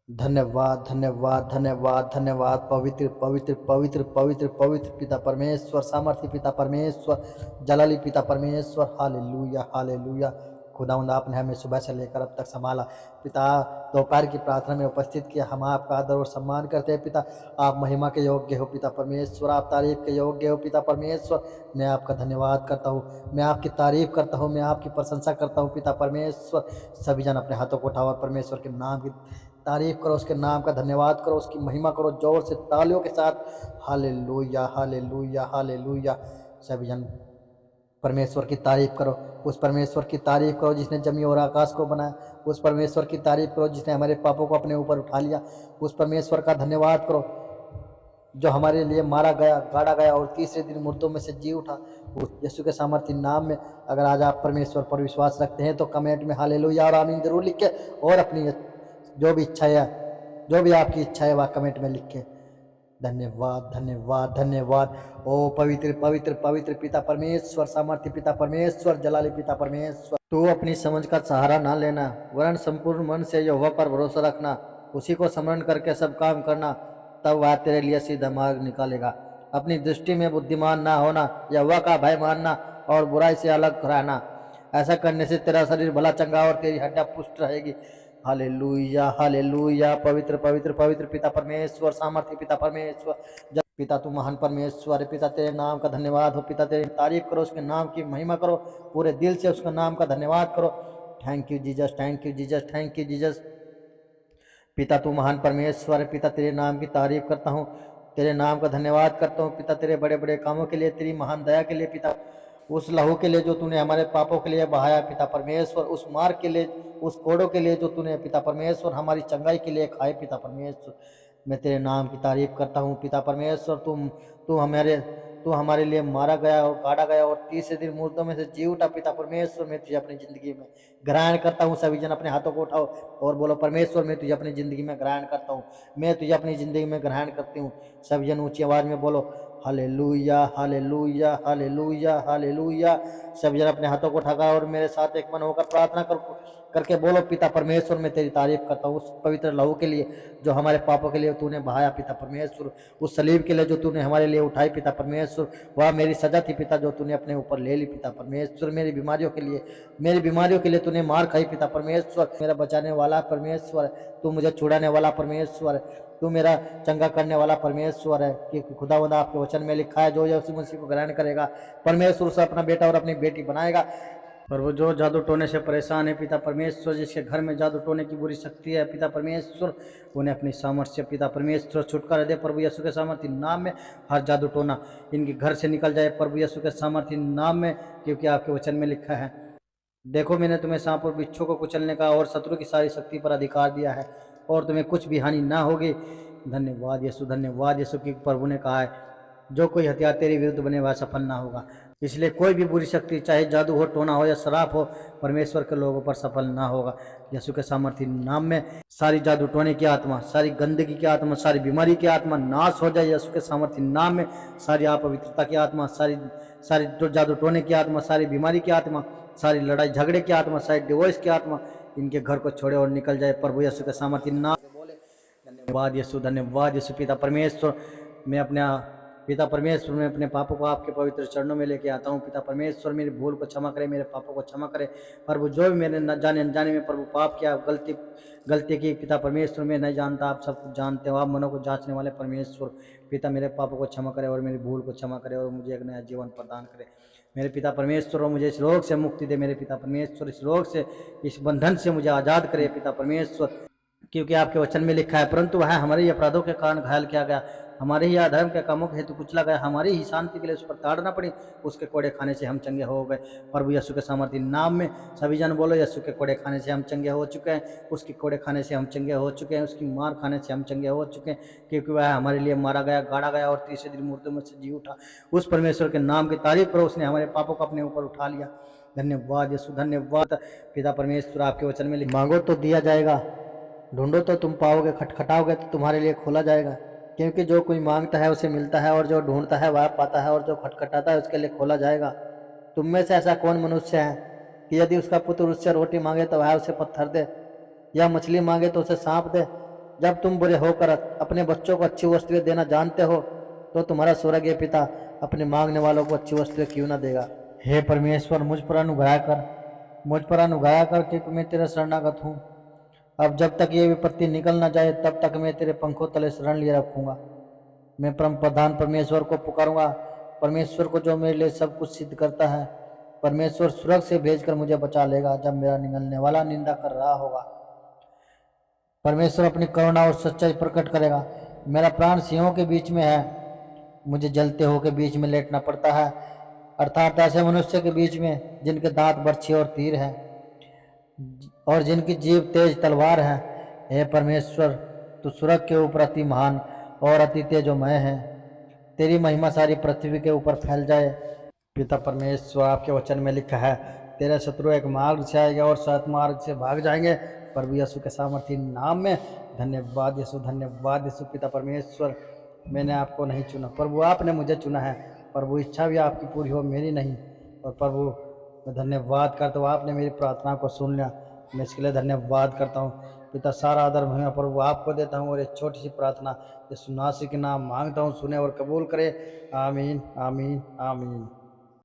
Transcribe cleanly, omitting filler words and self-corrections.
धन्यवाद, धन्यवाद, धन्यवाद, धन्यवाद। पवित्र, पवित्र, पवित्र, पवित्र, पवित्र पिता परमेश्वर, सामर्थी पिता परमेश्वर, जलाली पिता परमेश्वर। Hallelujah, hallelujah. खुदावंद आपने हमें सुबह से लेकर अब तक संभाला। पिता, दोपहर की प्रार्थना में उपस्थित किया। हम आपका आदर और सम्मान करते हैं पिता। आप महिमा के योग्य हो पिता परमेश्वर, आप तारीफ के योग्य हो पिता परमेश्वर। मैं आपका धन्यवाद करता हूँ, मैं आपकी तारीफ करता हूँ, मैं आपकी प्रशंसा करता हूँ पिता परमेश्वर। सभी जन अपने हाथों को उठाओ और परमेश्वर के नाम की तारीफ करो, उसके नाम का धन्यवाद करो, उसकी महिमा करो जोर से तालियों के साथ। Hallelujah, hallelujah, hallelujah. सभी जन परमेश्वर की तारीफ करो, उस परमेश्वर की तारीफ करो जिसने जमी और आकाश को बनाया। उस परमेश्वर की तारीफ करो जिसने हमारे पापों को अपने ऊपर उठा लिया। उस परमेश्वर का धन्यवाद करो जो हमारे लिए मारा गया, गाड़ा गया और तीसरे दिन मुर्दों में से जी उठा। उस यीशु के सामर्थ्य नाम में अगर आज आप परमेश्वर पर विश्वास रखते हैं तो कमेंट में हालेलुया और आमीन जरूर लिख के, और अपनी जो भी इच्छा है, जो भी आपकी इच्छा है वह कमेंट में लिख के। धन्यवाद, धन्यवाद, धन्यवाद। ओ पवित्र, पवित्र, पवित्र पिता परमेश्वर, सामर्थ्य पिता परमेश्वर, जलाली पिता परमेश्वर। तू अपनी समझ का सहारा ना लेना, वरन संपूर्ण मन से यहोवा पर भरोसा रखना। उसी को स्मरण करके सब काम करना, तब वह तेरे लिए सीधा मार्ग निकालेगा। अपनी दृष्टि में बुद्धिमान ना होना, यहोवा का भय मानना और बुराई से अलग रहना। ऐसा करने से तेरा शरीर भला चंगा और तेरी हड्डियां पुष्ट रहेगी। Hallelujah, hallelujah. पवित्र, पवित्र, पवित्र पिता परमेश्वर, सामर्थ्य पिता परमेश्वर, जब पिता तू महान परमेश्वर है। पिता तेरे नाम का धन्यवाद हो, पिता तेरी तारीफ करो, उसके नाम की महिमा करो, पूरे दिल से उसका नाम का धन्यवाद करो। Thank you Jesus, thank you Jesus, thank you Jesus. पिता तू महान परमेश्वर है। पिता तेरे नाम की तारीफ करता हूँ, तेरे नाम का धन्यवाद करता हूँ पिता, तेरे बड़े बड़े कामों के लिए, तेरी महान दया के लिए पिता। उस लहू के लिए जो तूने हमारे पापों के लिए बहाया पिता परमेश्वर, उस मार्ग के लिए, उस कोड़ों के लिए जो तूने पिता परमेश्वर हमारी चंगाई के लिए खाए पिता परमेश्वर। मैं तेरे नाम की तारीफ करता हूँ पिता परमेश्वर। तू हमारे लिए मारा गया और काटा गया और तीसरे दिन मुर्दों में से जी उठा पिता परमेश्वर। मैं तुझे अपनी जिंदगी में ग्रहण करता हूँ। सभी जन अपने हाथों को उठाओ और बोलो, परमेश्वर मैं तुझे अपनी जिंदगी में ग्रहण करता हूँ, मैं तुझे अपनी जिंदगी में ग्रहण करती हूँ। सभी जन ऊंची आवाज में बोलो, हालेलुया, हालेलुया, हालेलुया, हालेलुया। सभी जन अपने हाथों को उठाकर और मेरे साथ एक मन होकर प्रार्थना करके बोलो, पिता परमेश्वर मैं तेरी तारीफ करता हूँ उस पवित्र लहू के लिए जो हमारे पापों के लिए तूने बहाया पिता परमेश्वर, उस सलीब के लिए जो तूने हमारे लिए उठाई पिता परमेश्वर। वह मेरी सजा थी पिता जो तूने अपने ऊपर ले ली पिता परमेश्वर। मेरी बीमारियों के लिए, मेरी बीमारियों के लिए तूने मार खाई पिता परमेश्वर। मेरा बचाने वाला परमेश्वर, तू मुझे छुड़ाने वाला परमेश्वर, तू मेरा चंगा करने वाला परमेश्वर है। क्योंकि खुदावंद आपके वचन में लिखा है, जो यीशु मसीह को ग्रहण करेगा परमेश्वर उसे अपना बेटा और अपनी बेटी बनाएगा। और वो जो जादू टोने से परेशान है पिता परमेश्वर, जिसके घर में जादू टोने की बुरी शक्ति है पिता परमेश्वर, उन्हें अपनी सामर्थ्य पिता परमेश्वर छुटकारा दे प्रभु यीशु के सामर्थ्य नाम में। हर जादू टोना इनके घर से निकल जाए प्रभु यीशु के सामर्थ्य नाम में, क्योंकि आपके वचन में लिखा है, देखो मैंने तुम्हें सांप और बिच्छू को कुचलने का और शत्रु की सारी शक्ति पर अधिकार दिया है और तुम्हें कुछ भी हानि ना होगी। धन्यवाद यीशु, धन्यवाद यीशु कि प्रभु ने कहा है, जो कोई हथियार तेरे विरुद्ध बने वह सफल ना होगा। इसलिए कोई भी बुरी शक्ति, चाहे जादू हो, टोना हो या श्राप हो, परमेश्वर के लोगों पर सफल ना होगा। यीशु के सामर्थ्य नाम में सारी जादू टोने की आत्मा, सारी गंदगी की आत्मा, सारी बीमारी की आत्मा नाश हो जाए यीशु के सामर्थ्य नाम में। सारी अपवित्रता की आत्मा, सारी सारी जो जादू टोने की आत्मा, सारी बीमारी की आत्मा, सारी लड़ाई झगड़े की आत्मा, सारी डिवोर्स की आत्मा इनके घर को छोड़े और निकल जाए प्रभु यीशु के सामर्थ्य नाम से बोले। धन्यवाद यीशु, धन्यवाद यीशु पिता परमेश्वर। मैं अपने पिता परमेश्वर, मैं अपने पापों को आपके पवित्र चरणों में लेके आता हूँ पिता परमेश्वर। मेरी भूल को क्षमा करे, मेरे पापों को क्षमा करे प्रभु। जो भी मैंने न जाने अनजाने में प्रभु पाप किया, गलती की पिता परमेश्वर, मैं नहीं जानता, आप सब कुछ जानते हो, आप मनों को जांचने वाले परमेश्वर। पिता मेरे पापों को क्षमा करे और मेरी भूल को क्षमा करे और मुझे एक नया जीवन प्रदान करे मेरे पिता परमेश्वर। और मुझे इस रोग से मुक्ति दे मेरे पिता परमेश्वर, इस रोग से, इस बंधन से मुझे आज़ाद करे पिता परमेश्वर। क्योंकि आपके वचन में लिखा है, परंतु वह हमारे ही अपराधों के कारण घायल किया गया, हमारे ही अधर्म के कामों के हेतु कुचला गया, हमारी ही शांति के लिए उस पर ताड़ना पड़ी, उसके कोड़े खाने से हम चंगे हो गए प्रभु यीशु के सामर्थ्य नाम में। सभी जन बोलो, यीशु के कोड़े खाने से हम चंगे हो चुके हैं, उसके कोड़े खाने से हम चंगे हो चुके हैं, उसकी मार खाने से हम चंगे हो चुके हैं, क्योंकि वह हमारे लिए मारा गया, गाड़ा गया और तीसरे दिन मुर्दों में से जी उठा। उस परमेश्वर के नाम की तारीफ करो, उसने हमारे पापों को अपने ऊपर उठा लिया। धन्यवाद यीशु, धन्यवाद पिता परमेश्वर। आपके वचन में मांगो तो दिया जाएगा, ढूंढो तो तुम पाओगे, खटखटाओगे तो तुम्हारे लिए खोला जाएगा। क्योंकि जो कोई मांगता है उसे मिलता है, और जो ढूंढता है वह पाता है, और जो खटखटाता है उसके लिए खोला जाएगा। तुम में से ऐसा कौन मनुष्य है कि यदि उसका पुत्र उससे रोटी मांगे तो वह उसे पत्थर दे, या मछली मांगे तो उसे सांप दे? जब तुम बुरे होकर अपने बच्चों को अच्छी वस्तुएं देना जानते हो, तो तुम्हारा स्वर्गीय पिता अपने मांगने वालों को अच्छी वस्तुएं क्यों ना देगा। हे परमेश्वर, मुझ पर अनुग्रह कर कि मैं तेरा शरणागत हूँ। अब जब तक ये विपत्ति निकल ना जाए तब तक मैं तेरे पंखों तले शरण लिए रखूंगा। मैं परम प्रधान परमेश्वर को पुकारूंगा, परमेश्वर को जो मेरे लिए सब कुछ सिद्ध करता है। परमेश्वर सुरग से भेजकर मुझे बचा लेगा जब मेरा निगलने वाला निंदा कर रहा होगा। परमेश्वर अपनी करुणा और सच्चाई प्रकट करेगा। मेरा प्राण सिंहों के बीच में है, मुझे जलते हो के बीच में लेटना पड़ता है, अर्थात ऐसे मनुष्य के बीच में जिनके दांत बर्छी और तीर है और जिनकी जीभ तेज तलवार है। हे परमेश्वर, तू स्वर्ग के ऊपर अति महान और अति तेजोमय है। तेरी महिमा सारी पृथ्वी के ऊपर फैल जाए। पिता परमेश्वर, आपके वचन में लिखा है, तेरे शत्रु एक मार्ग से आएंगे और 7 मार्ग से भाग जाएंगे। प्रभु यीशु के सामर्थी नाम में धन्यवाद यीशु, धन्यवाद यीशु। पिता परमेश्वर, मैंने आपको नहीं चुना प्रभु, आपने मुझे चुना है। प्रभु, इच्छा भी आपकी पूरी हो, मेरी नहीं। और प्रभु, मैं धन्यवाद करता हूँ, आपने मेरी प्रार्थना को सुन लिया। मैं इसके लिए धन्यवाद करता हूँ। पिता, सारा आदर महिमा प्रभु आपको देता हूँ और एक छोटी सी प्रार्थना यीशु नासरी के नाम मांगता हूँ, सुने और कबूल करे। आमीन, आमीन, आमीन।